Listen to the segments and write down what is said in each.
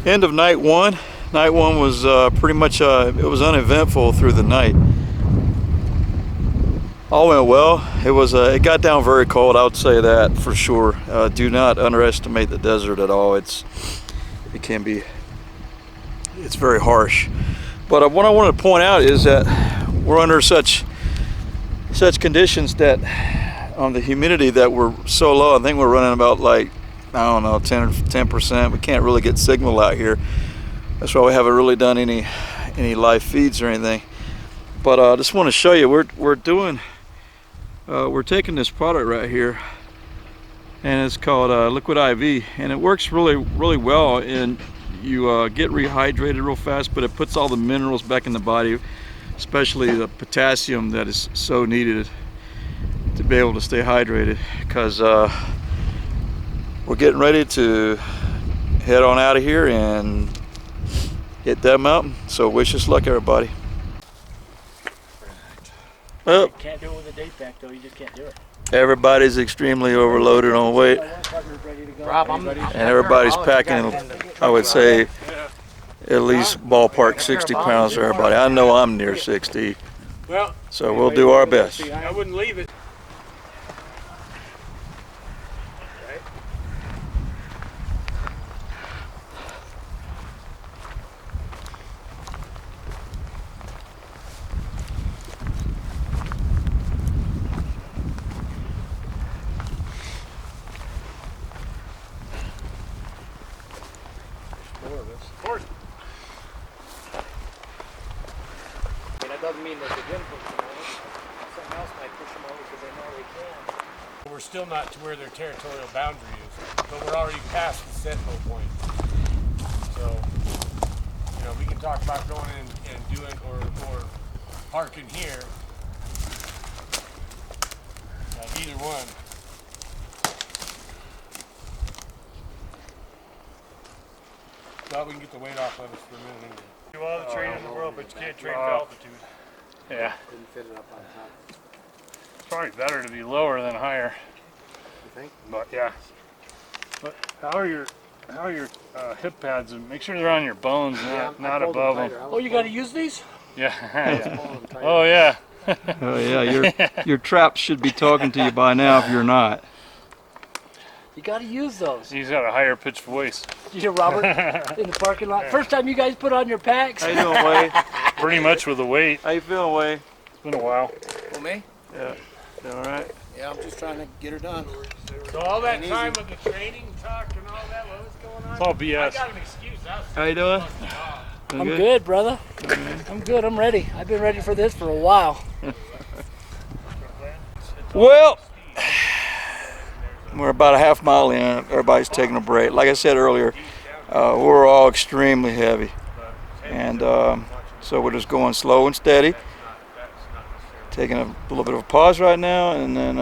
End of night one. Night one was pretty much, it was uneventful through the night. All went well. It got down very cold, I would say that for sure. Do not underestimate the desert at all. It's very harsh. But what I wanted to point out is that we're under such conditions that on the humidity that we're so low. I think we're running about like, I don't know, 10%. We can't really get signal out here. That's why we haven't really done any live feeds or anything. But I just want to show you, we're taking this product right here, and it's called Liquid IV, and it works really well, and you get rehydrated real fast, but it puts all the minerals back in the body, especially the potassium that is so needed to be able to stay hydrated, because we're getting ready to head on out of here and hit that mountain. So wish us luck, everybody. Well, you can't do it with a date back though, you just can't do it. Everybody's extremely overloaded on weight. And everybody's packing, I would say, at least ballpark 60 pounds for everybody. I know I'm near 60. So we'll do our best. I wouldn't leave it. Doesn't mean that they didn't push them over. Something else might push them over because they know they can. We're still not to where their territorial boundary is, but we're already past the sentinel point. So, you know, we can talk about going in and doing or parking here. Either one. Thought we can get the weight off of us for a minute anyway. Do all the training in the world, but you can't train for altitude. Yeah. Couldn't fit it up on top. It's probably better to be lower than higher. You think? But yeah. But how are your hip pads? And make sure they're on your bones, not above them. Oh, you got to use these? Yeah. Oh yeah. Oh yeah, your traps should be talking to you by now if you're not. You got to use those. He's got a higher pitched voice. You hear Robert in the parking lot? First time you guys put on your packs? How you doing, Wade? Pretty much with the weight. How you feeling, Wade? It's been a while. For me? Yeah. You all right? Yeah, I'm just trying to get her done. So all that time with the training talk and all that, what was going on? It's all BS. I got an excuse. How you doing? I'm good, brother. I'm good. I'm ready. I've been ready for this for a while. Well, we're about a half mile in. Everybody's taking a break. Like I said earlier, we're all extremely heavy, and so we're just going slow and steady, taking a little bit of a pause right now, and then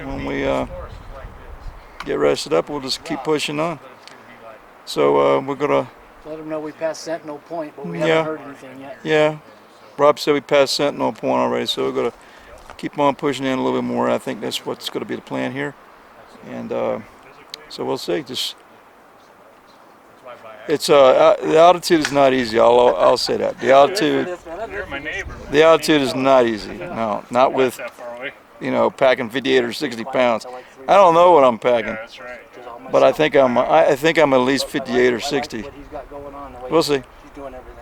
when we get rested up, we'll just keep pushing on. So we're gonna Let them know we passed Sentinel Point, but we haven't heard anything yet. Yeah, Rob said we passed Sentinel Point already, so we're gonna keep on pushing in a little bit more. I think that's what's going to be the plan here. And so we'll see. Just it's the altitude is not easy. I'll say that the altitude is not easy. No, not with packing 58 or 60 pounds. I don't know what I'm packing, but I think I'm at least 58 or 60. We'll see. He's doing everything.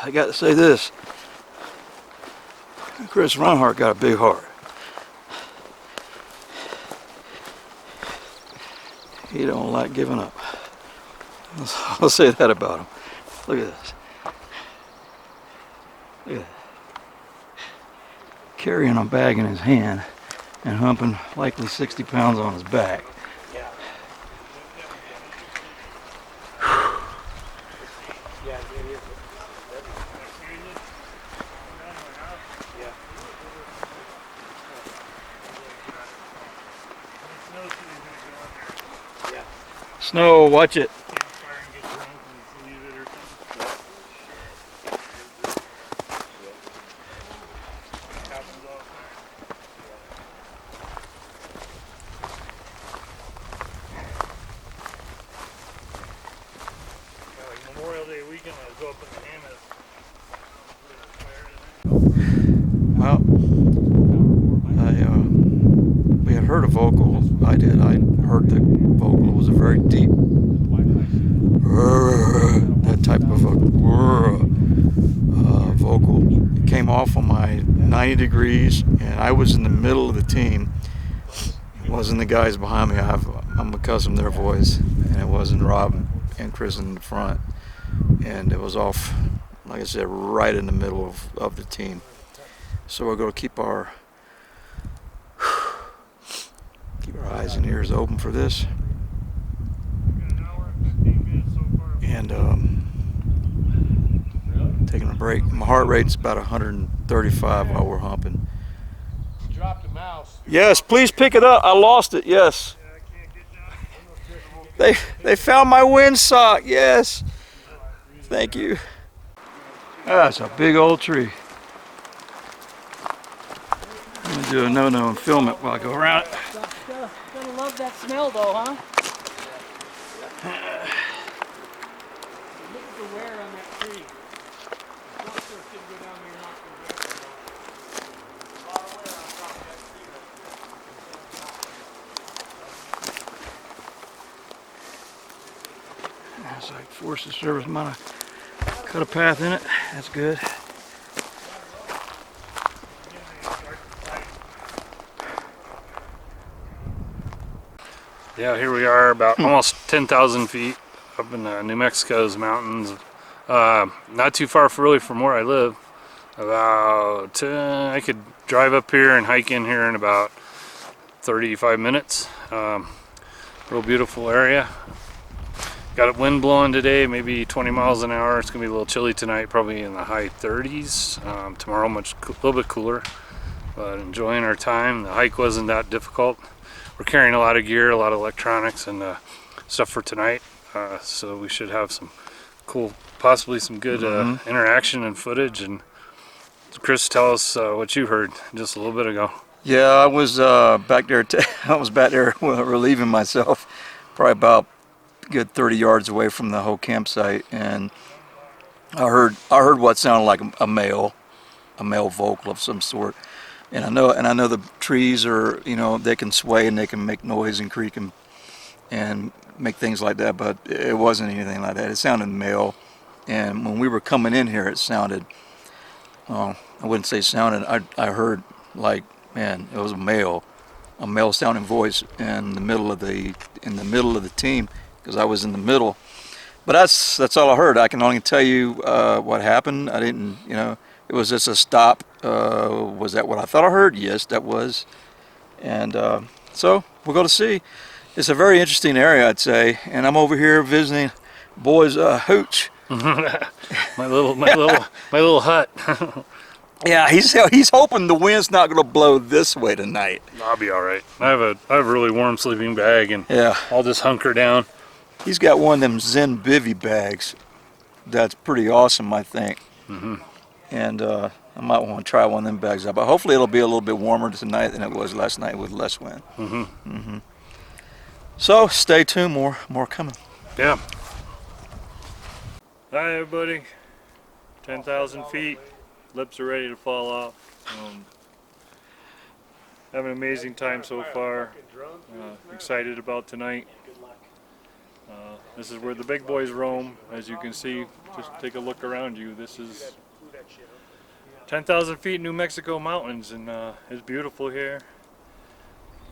I got to say this. Chris Ronhart got a big heart. He don't like giving up. I'll say that about him. Look at this. Look at that. Carrying a bag in his hand and humping likely 60 pounds on his back. Snow, watch it. came off on my 90 degrees, and I was in the middle of the team. It wasn't the guys behind me. I'm accustomed to their voice, and it wasn't Rob and Chris in the front. And it was off, like I said, right in the middle of the team. So we're going to keep our eyes and ears open for this. And taking a break. My heart rate's about 135 while we're humping. You dropped a mouse. Yes, please pick it up. I lost it. Yes. They found my windsock. Yes. Thank you. That's a big old tree. I'm gonna do a no-no and film it while I go around it. Gotta love that smell though, huh? Look at the wear on that tree. It's like Forest Service might have cut a path in it. That's good. Yeah, here we are about almost 10,000 feet up in New Mexico's mountains. Not too far really from where I live. About, I could drive up here and hike in here in about 35 minutes. Real beautiful area. Got a wind blowing today, maybe 20 miles an hour. It's gonna be a little chilly tonight, probably in the high 30s. Tomorrow a little bit cooler, but enjoying our time. The hike wasn't that difficult. We're carrying a lot of gear, a lot of electronics and stuff for tonight. So we should have some cool, possibly some good interaction and footage. And Chris, tell us what you heard just a little bit ago. Yeah, I was back there. I was back there relieving myself, probably about a good 30 yards away from the whole campsite, and I heard what sounded like a male vocal of some sort. And I know the trees are, they can sway and they can make noise and creak and make things like that, but it wasn't anything like that. It sounded male, and when we were coming in here, it sounded. I wouldn't say sounded. I heard like, man, it was a male sounding voice in the middle of the team, because I was in the middle. But that's all I heard. I can only tell you what happened. I didn't, it was just a stop. Was that what I thought I heard? Yes, that was. And so we're going to see. It's a very interesting area, I'd say. And I'm over here visiting boys' hooch. my little hut. Yeah, he's hoping the wind's not going to blow this way tonight. I'll be all right. I have a really warm sleeping bag, and yeah, I'll just hunker down. He's got one of them Zen bivy bags. That's pretty awesome, I think. And I might want to try one of them bags out. But hopefully it'll be a little bit warmer tonight than it was last night with less wind. So stay tuned. More coming. Yeah. Hi everybody. 10,000 feet. Lips are ready to fall off. Having an amazing time so far. Excited about tonight. This is where the big boys roam. As you can see, just take a look around you. This is 10,000 feet in New Mexico mountains, and it's beautiful here.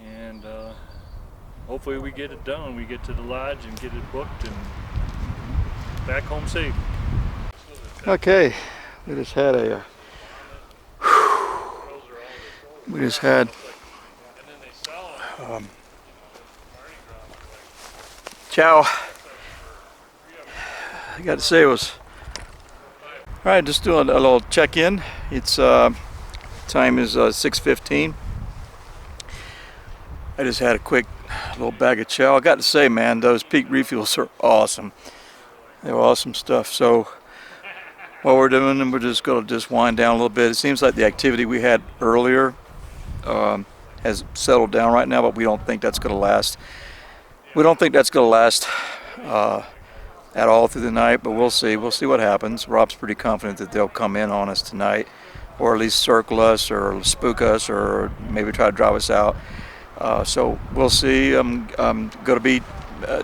And hopefully we get it done. We get to the lodge and get it booked and back home safe. Okay, we just had chow. I got to say it was all right. Just doing a little check-in. It's time is 6:15. I just had a quick little bag of chow. I got to say, man, those peak refuels are awesome. They were awesome stuff. So what we're doing, and we're just going to wind down a little bit. It seems like the activity we had earlier has settled down right now, but we don't think that's going to last. We don't think that's going to last at all through the night, but we'll see. We'll see what happens. Rob's pretty confident that they'll come in on us tonight, or at least circle us, or spook us, or maybe try to drive us out. So we'll see. I'm going to be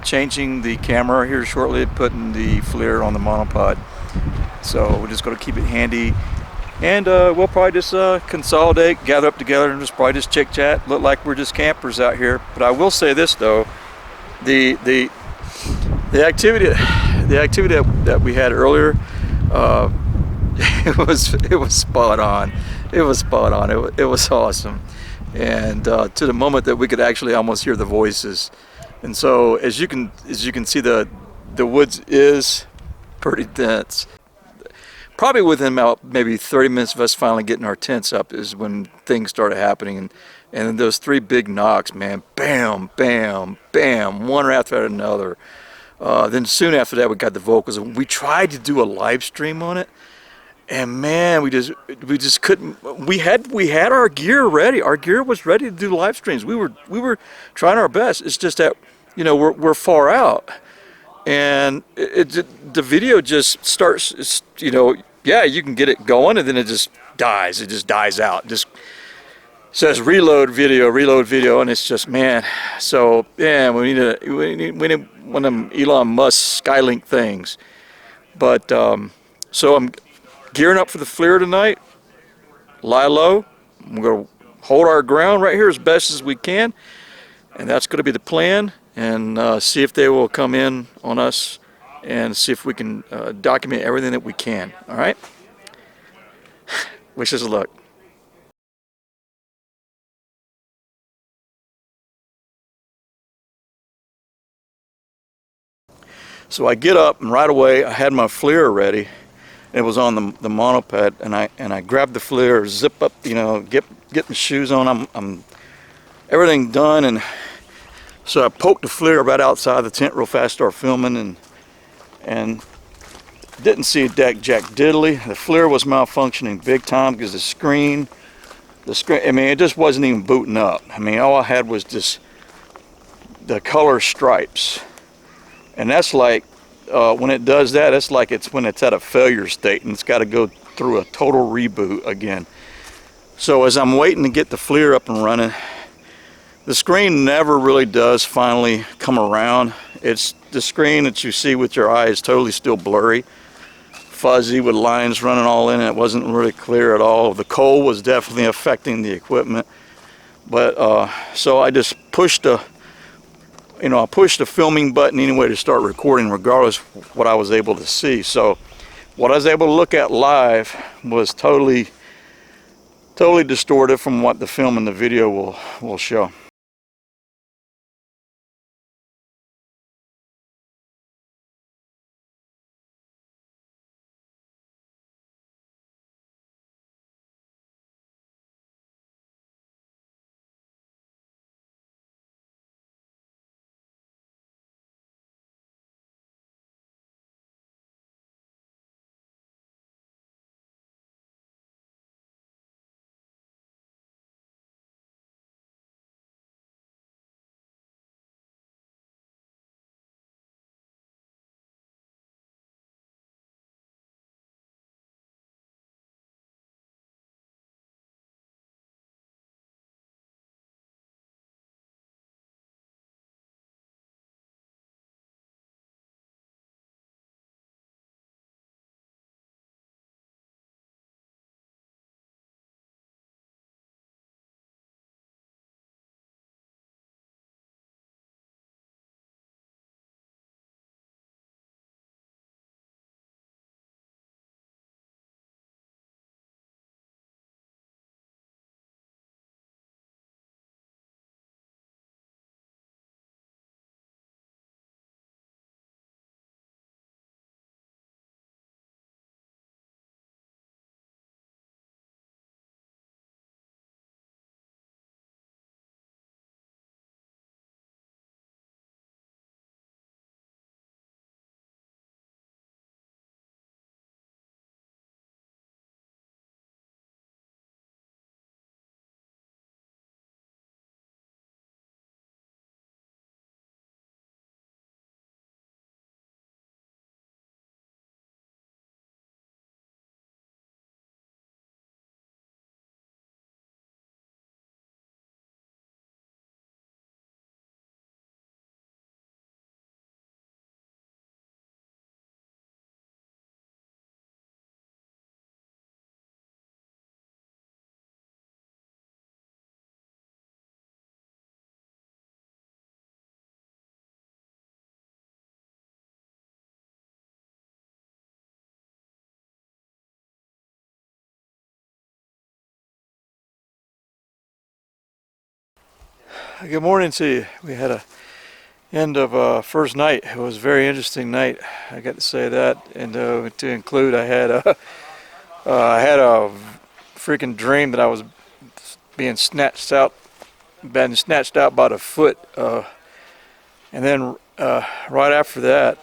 changing the camera here shortly, putting the FLIR on the monopod. So we're just going to keep it handy And we'll probably just consolidate, gather up together, and just probably just chit chat. Look like we're just campers out here. But I will say this though, the activity that we had earlier, it was spot on. It was spot on. It was awesome, and to the moment that we could actually almost hear the voices. And so as you can see, the woods is pretty dense. Probably within about maybe 30 minutes of us finally getting our tents up is when things started happening, and then those three big knocks, man, bam, bam, bam, one right after another. Then soon after that we got the vocals, and we tried to do a live stream on it, and man, we just couldn't. We had our gear ready. Our gear was ready to do live streams. We were trying our best. It's just that, you know, we're far out, and the video just starts, you know, yeah, you can get it going, and then it just dies. It just dies out. Just says reload video, and it's just, man. So yeah, we need one of them Elon Musk Skylink things. But so I'm gearing up for the FLIR tonight. Lie low. We're gonna hold our ground right here as best as we can, and that's going to be the plan. And see if they will come in on us, and see if we can document everything that we can. All right. Wish us luck. So I get up, and right away I had my FLIR ready. It was on the monoped, and I grabbed the FLIR, zip up, you know, get my shoes on. I'm everything done, and so I poked the FLIR right outside the tent real fast, start filming, and didn't see jack diddly. The FLIR was malfunctioning big time because the screen, I mean, it just wasn't even booting up. I mean, all I had was just the color stripes, and that's like when it does that, it's like when it's at a failure state, and it's got to go through a total reboot again. So as I'm waiting to get the FLIR up and running, the screen never really does finally come around. It's the screen that you see with your eye is totally still blurry, fuzzy with lines running all in it. It wasn't really clear at all. The cold was definitely affecting the equipment. But so I just pushed I pushed the filming button anyway to start recording, regardless of what I was able to see. So what I was able to look at live was totally distorted from what the film and the video will show. Good morning to you. We had a end of first night. It was a very interesting night. I got to say that, and to include, I had a freaking dream that I was being snatched out by the foot, and then right after that,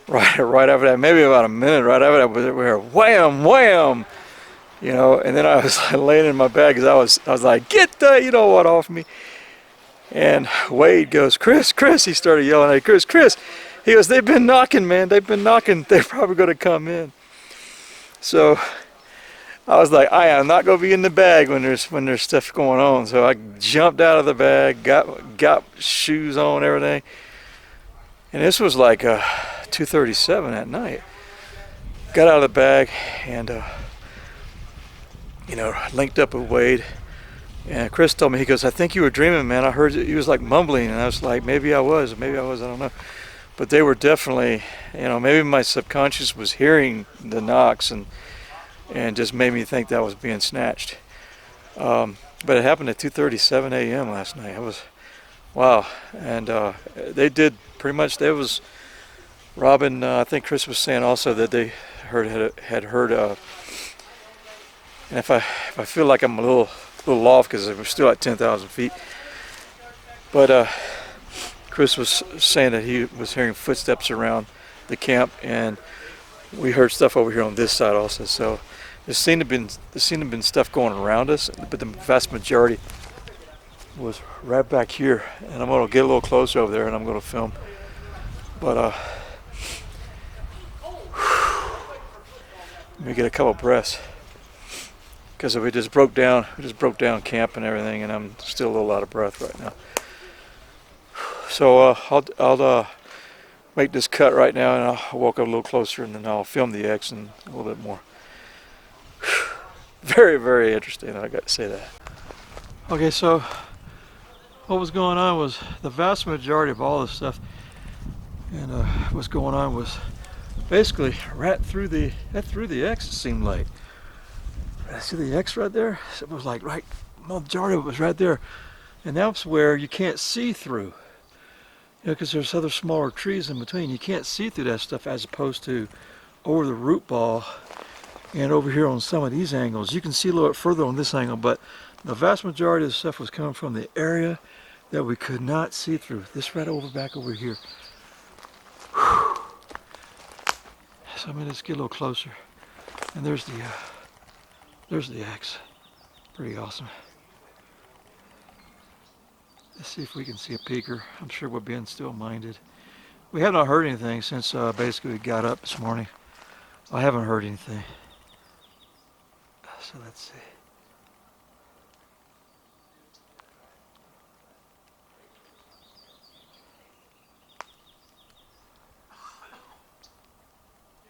right after that, maybe about a minute right after that, we heard wham, wham. You know, and then I was laying in my bed because I was like, get the, you know what, off me. And Wade goes, Chris, he started yelling at me, Chris. He goes, they've been knocking, man. They've been knocking. They're probably going to come in. So I was like, I am not going to be in the bag when there's stuff going on. So I jumped out of the bag, got shoes on, everything. And this was like 2:37 at night. Got out of the bag and you know, linked up with Wade, and Chris told me, he goes, I think you were dreaming, man. I heard you, he was like mumbling, and I was like, maybe I was, I don't know. But they were definitely, you know, maybe my subconscious was hearing the knocks and just made me think that was being snatched. But it happened at 2:37 a.m. last night. It was, wow. And they did pretty much, there was, Robin, I think Chris was saying also that they had heard and if I feel like I'm a little off because we're still at 10,000 feet, but Chris was saying that he was hearing footsteps around the camp, and we heard stuff over here on this side also. So there seemed to have been stuff going around us, but the vast majority was right back here. And I'm gonna get a little closer over there, and I'm gonna film. But let me get a couple breaths. Because we just broke down camp and everything, and I'm still a little out of breath right now. So I'll make this cut right now, and I'll walk up a little closer, and then I'll film the X and a little bit more. Very, very interesting, I got to say that. Okay, so what was going on was the vast majority of all this stuff, and what's going on was basically right through the X, it seemed like. See the X right there? It was like right, majority of it was right there. And that's where you can't see through. You know, because there's other smaller trees in between. You can't see through that stuff as opposed to over the root ball and over here on some of these angles. You can see a little bit further on this angle, but the vast majority of the stuff was coming from the area that we could not see through. This right over back over here. Whew. So I'm gonna just get a little closer. And there's the X. Pretty awesome. Let's see if we can see a peeker. I'm sure we're being still minded. We have not heard anything since basically we got up this morning. I haven't heard anything. So let's see.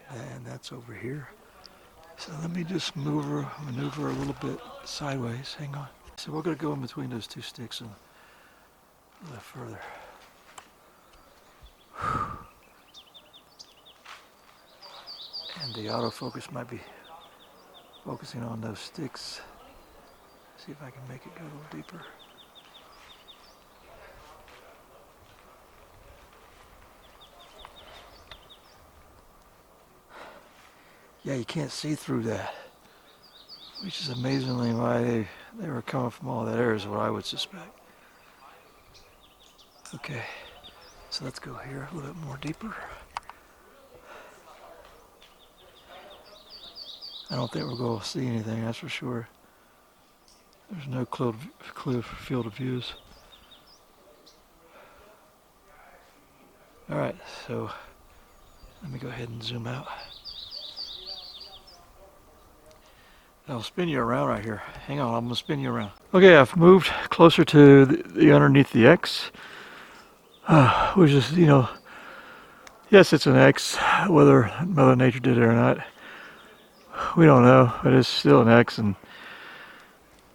And that's over here. So let me just maneuver a little bit sideways. Hang on. So we're going to go in between those two sticks and a little further. And the autofocus might be focusing on those sticks. See if I can make it go a little deeper. Yeah, you can't see through that, which is amazingly why they were coming from all that area is what I would suspect. Okay, so let's go here a little bit more deeper. I don't think we're going to see anything, that's for sure. There's no clear field of views. All right, so let me go ahead and zoom out. I'll spin you around right here. Hang on, I'm going to spin you around. Okay, I've moved closer to the underneath the X, which is, you know, yes, it's an X. Whether Mother Nature did it or not, we don't know, but it's still an X. But I'm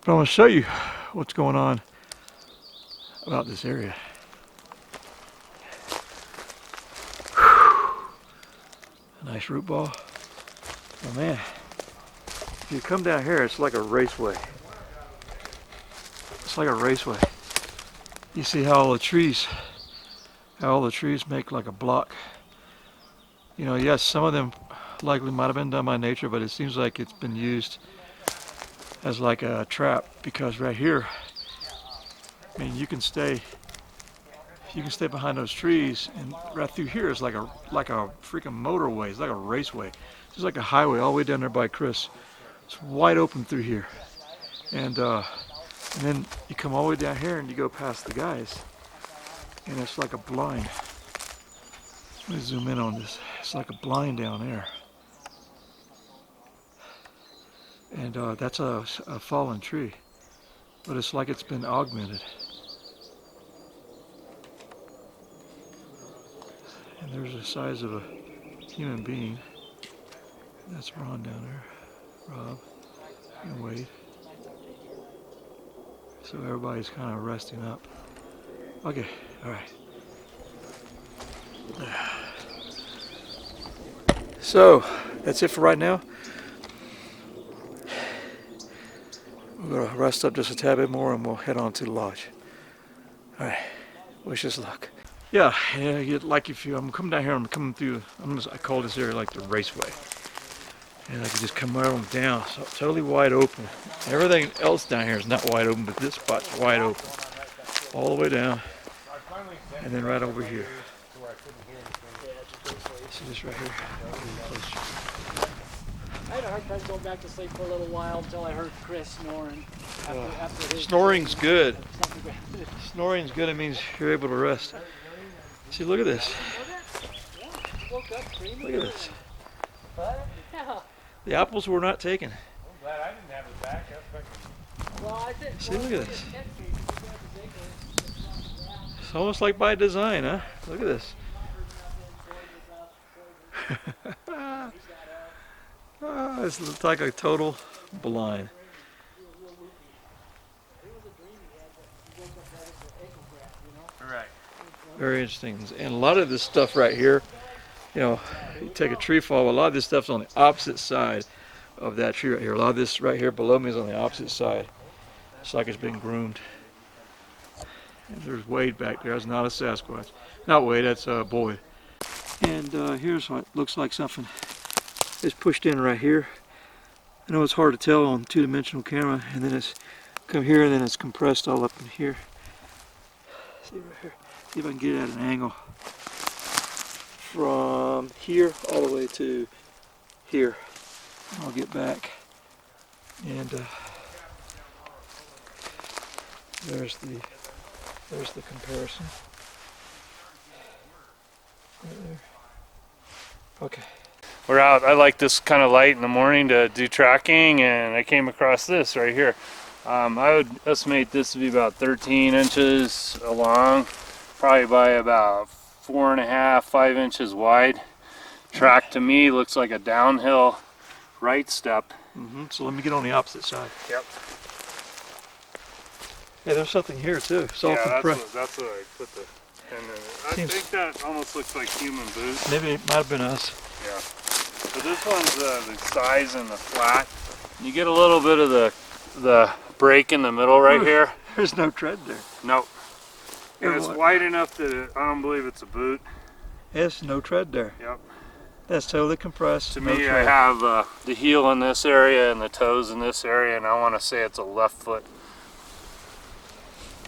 going to show you what's going on about this area. A nice root ball. Oh man. If you come down here, it's like a raceway. It's like a raceway. You see how all the trees make like a block. You know, yes, some of them likely might have been done by nature, but it seems like it's been used as like a trap, because right here, I mean, you can stay behind those trees, and right through here is like a freaking motorway. It's like a raceway. It's just like a highway all the way down there by Chris. It's wide open through here, and then you come all the way down here and you go past the guys, and it's like a blind. Let me zoom in on this. It's like a blind down there, and that's a fallen tree, but it's like it's been augmented. And there's the size of a human being. That's Ron down there, Rob and Wade. So everybody's kind of resting up. Okay, all right. So that's it for right now. We're gonna rest up just a tad bit more, and we'll head on to the lodge. All right. Wish us luck. Yeah, like if I'm coming down here, I'm coming through. I call this area like the raceway, and I can just come right on down. So totally wide open. Everything else down here is not wide open, but this spot's wide open, all the way down, and then right over here. See this right here? I had a hard time going back to sleep for a little while until I heard Chris snoring. After his Snoring's good. Snoring's good. It means you're able to rest. See, look at this. woke up screaming. Look at this. Yeah. The apples were not taken. I'm glad I didn't have it back. Well, I think. See, look at this. It's almost like by design, huh? Look at this. This looks like a total blind. Right. Very interesting. And a lot of this stuff right here, you know, you take a tree fall, a lot of this stuff's on the opposite side of that tree right here. A lot of this right here below me is on the opposite side. It's like it's been groomed. And there's Wade back there. That's not a Sasquatch. Not Wade, that's Boyd. And here's what looks like something is pushed in right here. I know it's hard to tell on two-dimensional camera, and then it's come here and then it's compressed all up in here. See right here. See if I can get it at an angle. From here all the way to here. I'll get back. And there's the comparison. Right there. Okay. We're out. I like this kind of light in the morning to do tracking, and I came across this right here. I would estimate this to be about 13 inches long, probably by about 4.5, 5 inches wide. Track to me looks like a downhill right step. So let me get on the opposite side. Yep. Yeah, there's something here too. It's all Yeah, compressed. that's what I put the pin in it. I Seems- think that almost looks like human boots. Maybe it might have been us. Yeah. But this one's the size and the flat. You get a little bit of the break in the middle right here. There's no tread there. Nope. And Yeah, it's what? wide enough that I don't believe it's a boot. Yes, no tread there. Yep. That's totally compressed. To no me, I tread. have the heel in this area and the toes in this area, and I want to say it's a left foot.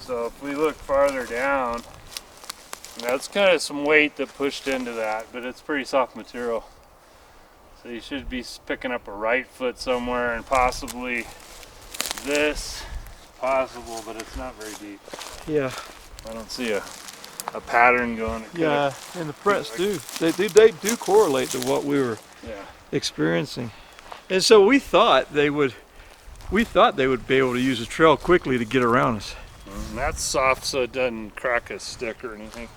So if we look farther down, that's kind of some weight that pushed into that, but it's pretty soft material. So you should be picking up a right foot somewhere, and possibly this, possible, but it's not very deep. Yeah, I don't see a pattern going. It yeah, and the prints do. They do correlate to what we were yeah. experiencing. And so we thought they would be able to use a trail quickly to get around us. And that's soft so it doesn't crack a stick or anything.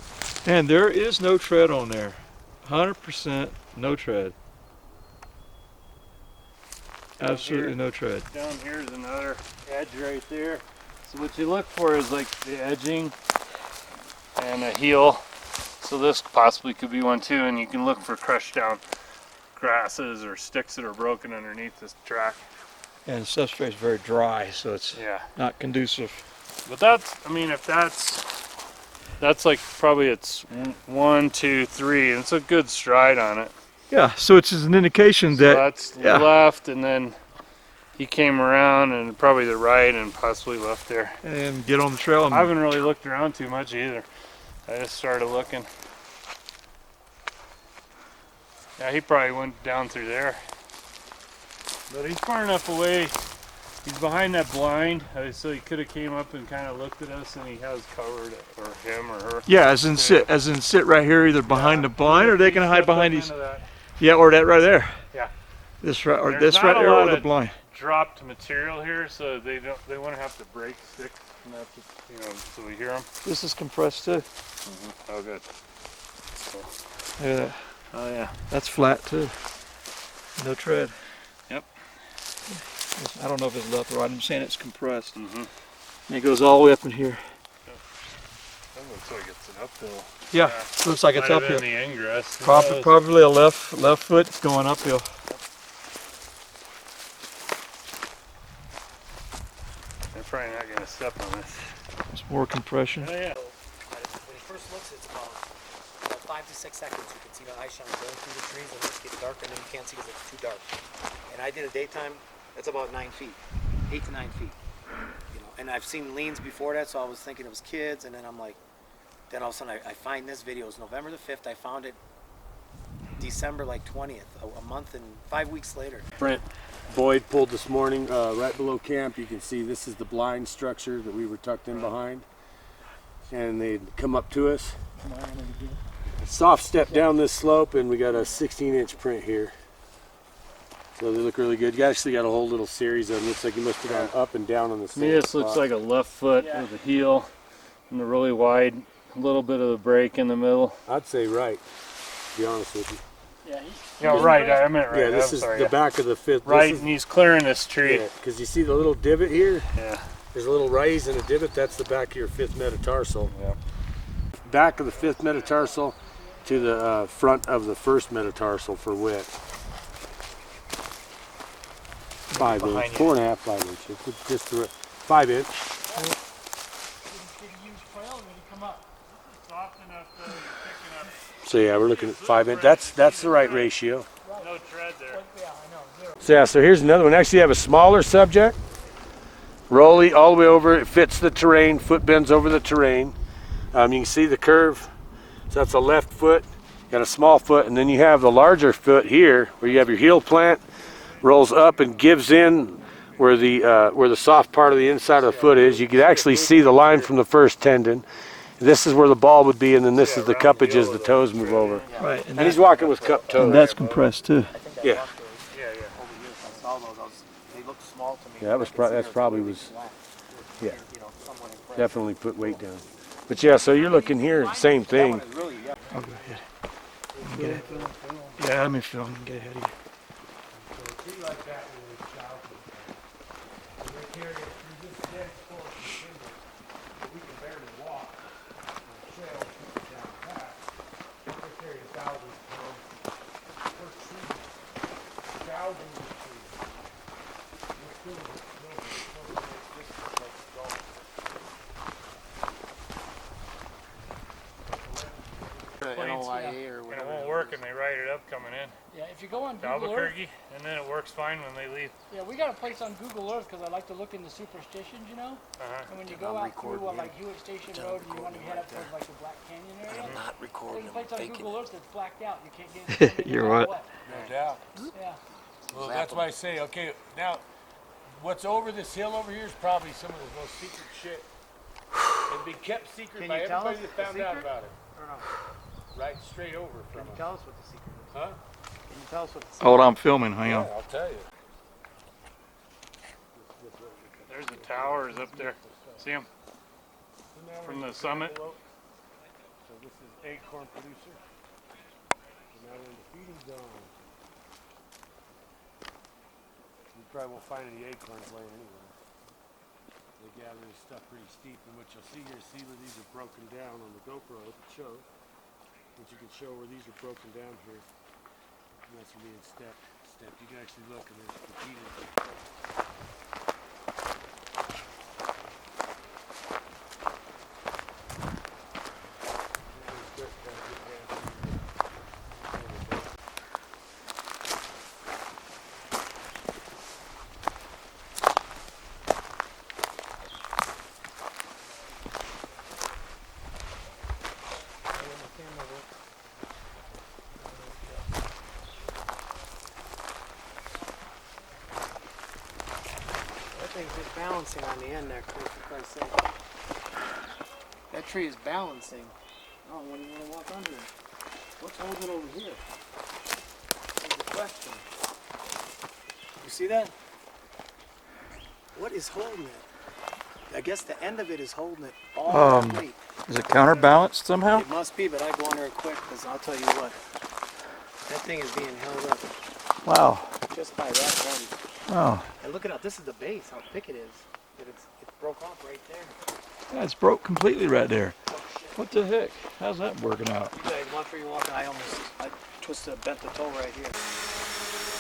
And there is no tread on there. 100% no tread. Absolutely no tread. Down here's another edge right there. So what you look for is like the edging and a heel. So this possibly could be one too, and you can look for crushed down grasses or sticks that are broken underneath this track. And the substrate's very dry, so it's Yeah. not conducive But that's, I mean, if that's like probably it's 1, 2, 3, and it's a good stride on it. Yeah, so it's just an indication So that that's yeah. left, and then he came around and probably the right and possibly left there. and get on the trail. And I haven't really looked around too much either. I just started looking. Yeah, he probably went down through there. But he's far enough away. He's behind that blind, so he could have came up and kind of looked at us, and he has covered, or him or her. yeah, as in sit right here, either behind the blind, or they can hide behind these. Yeah, or that right there. Yeah. This right, or There's this not right a there, or lot the of blind. Dropped material here, so they wouldn't have to break sticks, and that's, you know, so we hear them. This is compressed too. Oh, good. Look at that. Oh yeah. That's flat too. No tread. Yep. I don't know if it's left or right. I'm saying it's compressed. Mm-hmm. And it goes all the way up in here. That looks like it's an uphill. Yeah, looks like it's Might have uphill. been the ingress. Probably a left foot going uphill. They're probably not going to step on this. It's more compression. Oh yeah. When he first looks, it's about 5 to 6 seconds. You can see the eye shine going through the trees, and it's getting darker, and then you can't see because it's too dark. And I did a daytime. That's about 9 feet, 8 to 9 feet. You know, and I've seen leans before that, so I was thinking it was kids, and then I'm like, then all of a sudden I find this video. It's November the 5th. I found it December like 20th, a month and 5 weeks later. Brent Boyd pulled this morning right below camp. You can see this is the blind structure that we were tucked in behind, and they'd come up to us. Soft step down this slope, and we got a 16-inch print here. So they look really good. You actually got a whole little series of them. Looks like you must have gone up and down on the To me, same this looks spot. like a left foot with a heel and a really wide, a little bit of a break in the middle. I'd say right, to be honest with you. Yeah, Yeah, right. I meant right. Yeah, this I'm is sorry, the yeah. back of the fifth. Right, This and he's clearing this tree. is, because you see the little divot here? Yeah. There's a little raise and a divot. That's the back of your fifth metatarsal. Yeah. Back of the fifth metatarsal to the front of the first metatarsal for width. 5 inch, Behind you. 4.5, 5 inches. Just 5 inch. So yeah, we're looking at 5 inch. That's the right ratio. No tread there. So yeah, so here's another one. Actually, you have a smaller subject. Rolly all the way over. It fits the terrain. Foot bends over the terrain. You can see the curve. So that's a left foot. Got a small foot, and then you have the larger foot here, where you have your heel plant, rolls up and gives in where the soft part of the inside of the foot is. You can actually see the line from the first tendon. This is where the ball would be, and then this is the cuppage as the toes move over. Right, And he's walking with cupped toes. and that's compressed too. Yeah. over here. I saw those. They looked small to me. Yeah, that was I could see that's they're probably really was flat. yeah. You know, somewhat impressed. Definitely put weight down. But yeah, so you're looking here, same That thing. one is really, yeah. I'll go ahead. Get it. Yeah, let me film and get ahead of you. NOIA or And it whatever. won't work, and they write it up coming in Yeah, if you go on to Google Earth, Albuquerque, and then it works fine when they leave. yeah, we got a place on Google Earth because I like to look into superstitions, you know. And when you go out through like Hewitt Station Road and you want to head up towards like the Black Canyon area, Not there's recording a place on them, Google Earth that's blacked out. You can't get in. You're no matter right. what. No doubt. Yeah. Well, that's why I say, okay, now, what's over this hill over here is probably some of the most secret shit. It's been kept secret Can by you tell everybody us that the found out secret? about it. Or no? Right straight over Can from you it. tell us what the secret is? Huh? Can you tell us what the secret Hold on, I'm filming. Hang Yeah, on. I'll tell you. There's the towers up there. See them? From the summit. So this is acorn producer. So now we're in the feeding zone. You probably won't find any acorns laying anywhere. They gather this stuff pretty steep, and what you'll see here, see where these are broken down on the GoPro, it shows. But you can show where these are broken down here. And that's from being stepped. You can actually look, and there's competing. It's balancing on the end there, Chris, for Christ's sake. That tree is balancing. Oh, when you want to walk under it. What's holding it over here? That's the question. You see that? What is holding it? I guess the end of it is holding it all that weight. Is it counterbalanced somehow? It must be, but I go under it quick because I'll tell you what. That thing is being held up Wow. just by that one. Oh, And look at how, this is the base, how thick it is. But it broke off right there. yeah, it's broke completely right there. Oh shit. What the heck? How's that working out? You guys, once where you're walking, I twisted, bent the toe right here.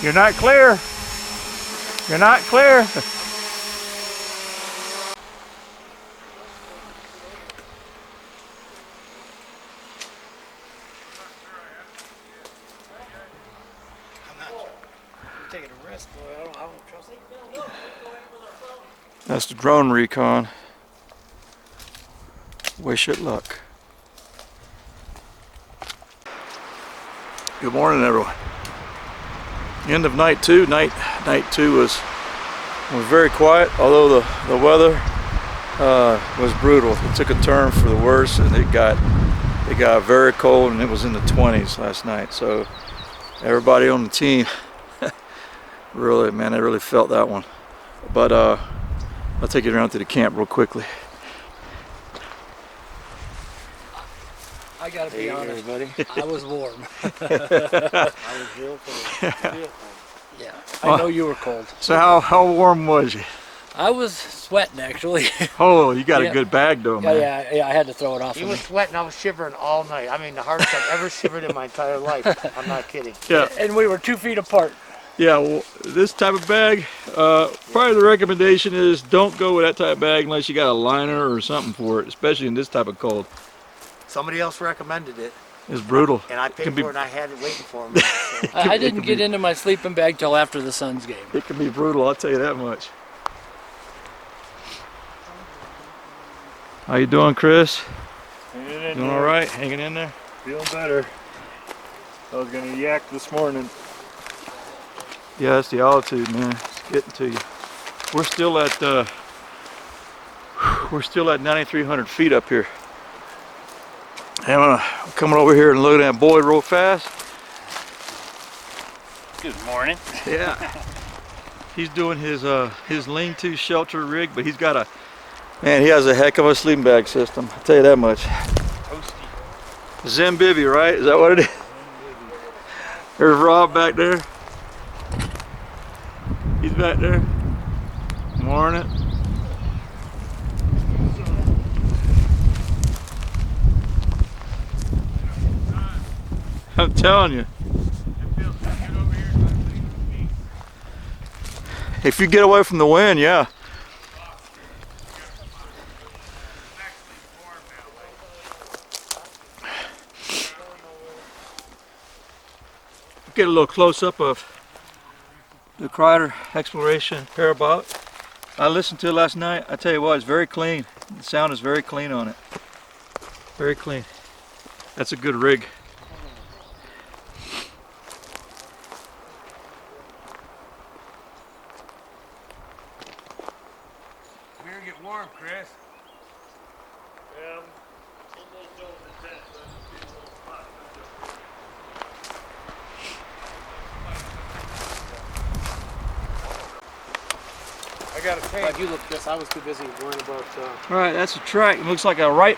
You're not clear. You're not clear. I'm taking a risk, boy. I don't trust it. That's the drone recon. Wish it luck. Good morning, everyone. End of night two. Night two was very quiet, although the weather was brutal. It took a turn for the worse, and it got very cold, and it was in the 20s last night. So everybody on the team really, man, they really felt that one. But I'll take you around to the camp real quickly. I gotta be honest, buddy. I was warm. I was real cold. Yeah, I know you were cold. So how warm was you? I was sweating actually. Oh, you got Yeah. a good bag though, man. yeah, I had to throw it off. He of was me. sweating. I was shivering all night. I mean, the hardest I've ever shivered in my entire life. I'm not kidding. Yeah, And we were 2 feet apart. yeah. Well, this type of bag, probably the recommendation is don't go with that type of bag unless you got a liner or something for it, especially in this type of cold. Somebody else recommended it, It's brutal. and I paid Can for be- it, and I had it waiting for me. So. I It didn't could get be- into my sleeping bag till after the Suns game. It can be brutal, I'll tell you that much. How you doing, Chris? Doing all right? Hanging in there? Feeling better. I was gonna yak this morning. Yeah, that's the altitude, man. It's getting to you. We're still at 9,300 feet up here. And I'm coming over here and looking at Boyd real fast. Good morning. Yeah. He's doing his lean-to shelter rig, but he has a heck of a sleeping bag system. I'll tell you that much. Zimbibwe, right? Is that what it is? There's Rob back there. He's back there. Morning. I'm telling you. If you get away from the wind, yeah. Get a little close up of the Crider Exploration Parabolic. I listened to it last night. I tell you what, it's very clean. The sound is very clean on it. Very clean. That's a good rig. We're gonna get warm, Chris. I got a tank. Glad you looked at this. I was too busy worrying about. All right, that's a track. It looks like a right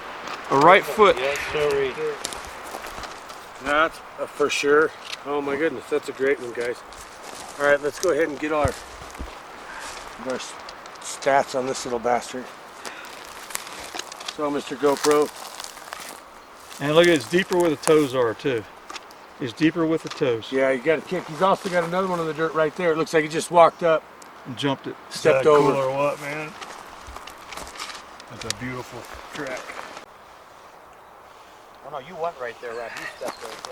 foot. Yes, sorry. That's for sure. Oh my goodness, that's a great one, guys. All right, let's go ahead and get our stats on this little bastard. So, Mr. GoPro. And look, it's deeper where the toes are too. It's deeper with the toes. Yeah, you got a kick. He's also got another one in the dirt right there. It looks like he just walked up, And jumped it. stepped over. Or what, man? It's a beautiful track. Oh no, you went right there, Rob. You stepped right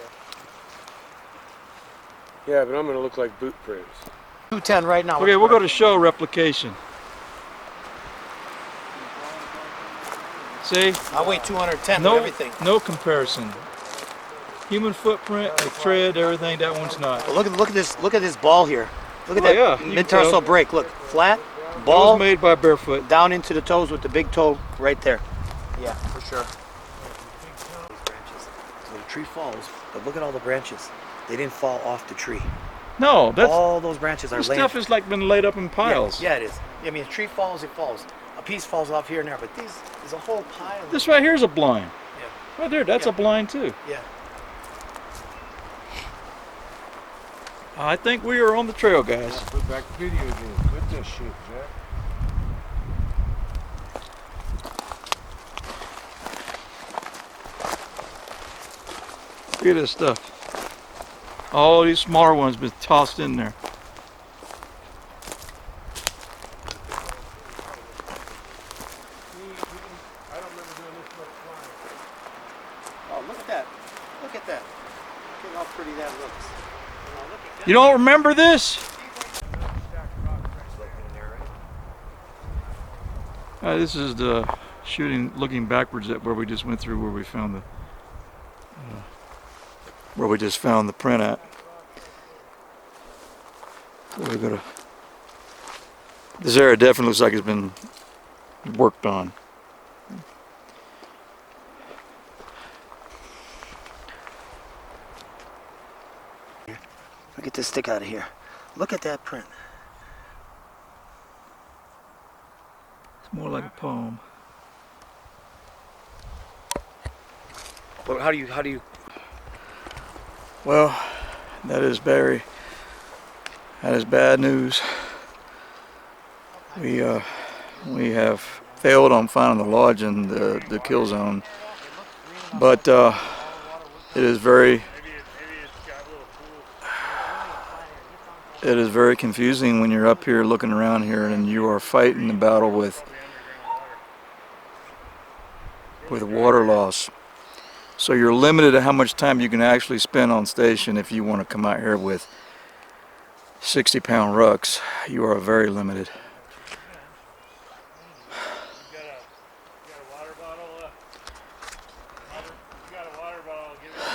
there. Yeah, but I'm gonna look like boot prints. 210 right now. Okay, we'll go to show replication. See? I weigh 210 No, with everything. no comparison. Human footprint, the tread, everything. That one's not. But look at this. Look at this ball here. Look at Oh, that yeah, you can mid-tarsal tell. break. Look, flat That ball was made by Barefoot. down into the toes with the big toe right there. Yeah, for sure. These branches. So the tree falls, but look at all the branches. They didn't fall off the tree. No, that's All those branches are this laying. stuff has like been laid up in piles. Yeah, it is. I mean, a tree falls, it falls. A piece falls off here and there, but there's a whole pile. This right here is a blind. Yeah. Right there, that's Yeah. a blind too. Yeah. I think we are on the trail, guys. Put back the video again. Quit this shit, Jack. Look at this stuff. All these smaller ones been tossed in there. I don't remember doing this much flying. Oh, look at that. Look at that. Look at how pretty that looks. Now look at that. You don't remember this? This is the shooting, looking backwards at where we just went through, where we found the, print at. So we go to. This area definitely looks like it's been worked on. Look at this stick out of here. Look at that print. It's more like a poem. Well, how do you? Well, that is Barry. That is bad news. We have failed on finding the lodge in the kill zone, but it is very confusing when you're up here looking around here and you are fighting the battle with water loss. So you're limited to how much time you can actually spend on station if you want to come out here with 60-pound rucks. You are very limited.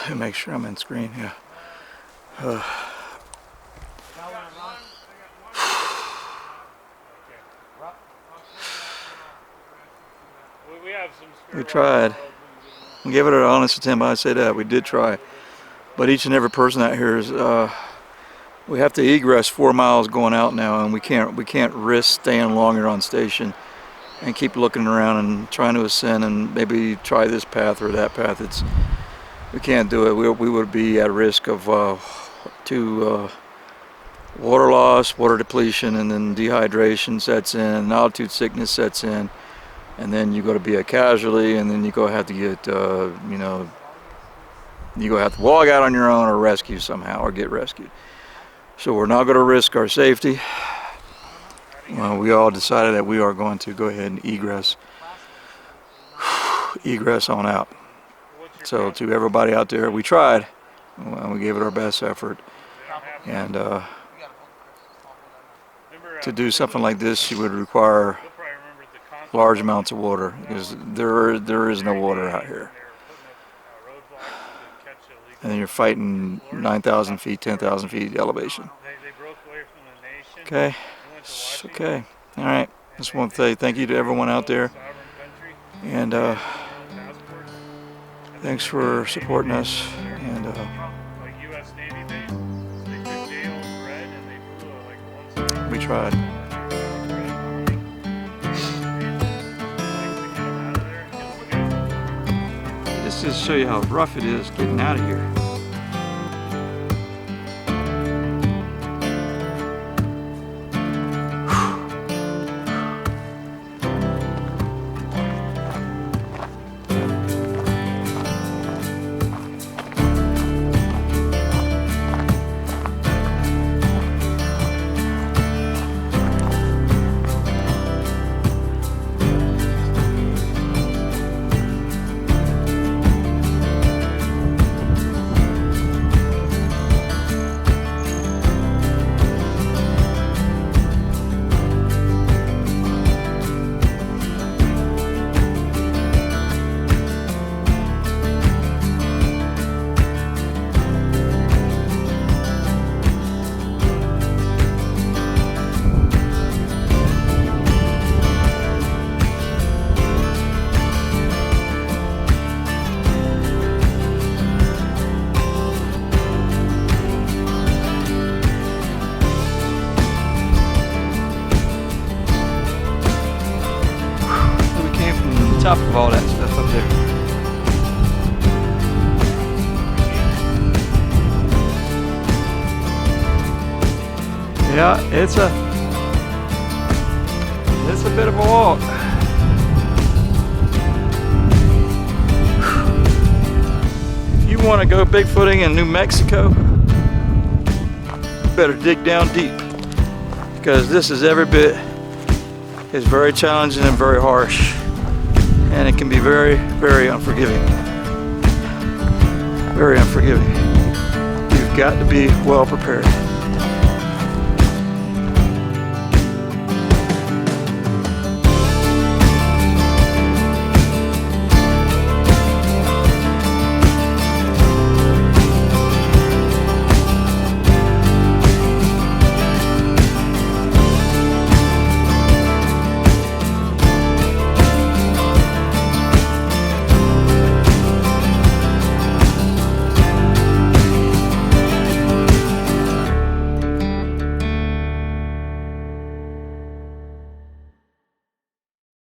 Let me make sure I'm in screen, yeah. We tried. We gave it an honest attempt. I say that we did try, but each and every person out here is. We have to egress 4 miles going out now, and we can't risk staying longer on station and keep looking around and trying to ascend and maybe try this path or that path. We can't do it. We would be at risk of water loss, water depletion, and then dehydration sets in, altitude sickness sets in. And then you go to be a casualty, and then you go have to get, you go have to walk out on your own or rescue somehow or get rescued. So we're not going to risk our safety. Well, we all decided that we are going to go ahead and egress on out. So to everybody out there, we tried, and we gave it our best effort. And to do something like this, you would require large amounts of water, because there is no water out here. And then you're fighting 9,000 feet, 10,000 feet elevation. Okay, it's okay. All right, just want to say thank you to everyone out there, and thanks for supporting us. And we tried. This just show you how rough it is getting out of here. top of all that stuff up there. Yeah, it's a bit of a walk. If you want to go Bigfooting in New Mexico, you better dig down deep, because this is every bit as very challenging and very harsh, and it can be very, very unforgiving. Very unforgiving. You've got to be well prepared.